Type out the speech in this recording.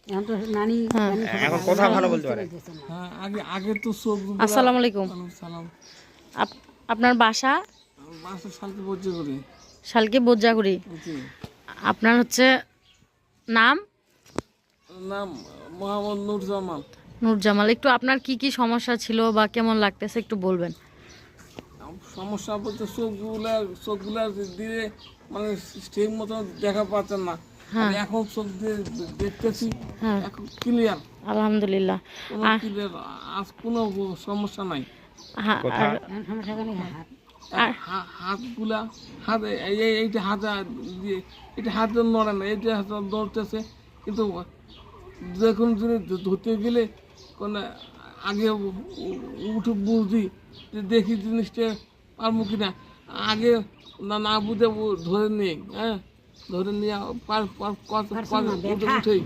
এখন তো নানি হ্যাঁ। নানি এখন কথা ভালো বলতে পারে। হ্যাঁ, আগে আগে তো চোখ আসসালামু আলাইকুম। সালাম। আপনার বাসা? বাসা শালকে বজ্জে করি। শালকে বোজ্জাগুড়ি। জি। আপনার হচ্ছে নাম? নাম মোহাম্মদ নুরজামান। নূরজামাল। একটু আপনার কি কি সমস্যা ছিল বা কেমন লাগতেছে একটু বলবেন? সমস্যা বলতে চোখগুলা দিয়ে মানে ঠিক মতো দেখা পাচ্ছেন না। হ্যাঁ। আর এখন চোখ দিয়ে দেখতেছি, হ্যাঁ। এখন ক্লিয়ার, আলহামদুলিল্লাহ। কোনো ক্লিয়ার, আজ কোনো সমস্যা নাই। হ্যাঁ, কথা আর এখন সমস্যা কেন হাত আর হাতগুলা হাতে এইটা হাতে দিয়ে এটা হাতে নড়ে না, এইটা হাতে নড়তেছে, কিন্তু যখন জিনিস ধরতে গেলে কোনো আগে উঠে বুঝি যে দেখি জিনিসটা পারবো কিনা, আগে না না বুঝে ধরে নিই, হ্যাঁ ধরে নিয়ে পারছো না, ব্যথা। উঠেই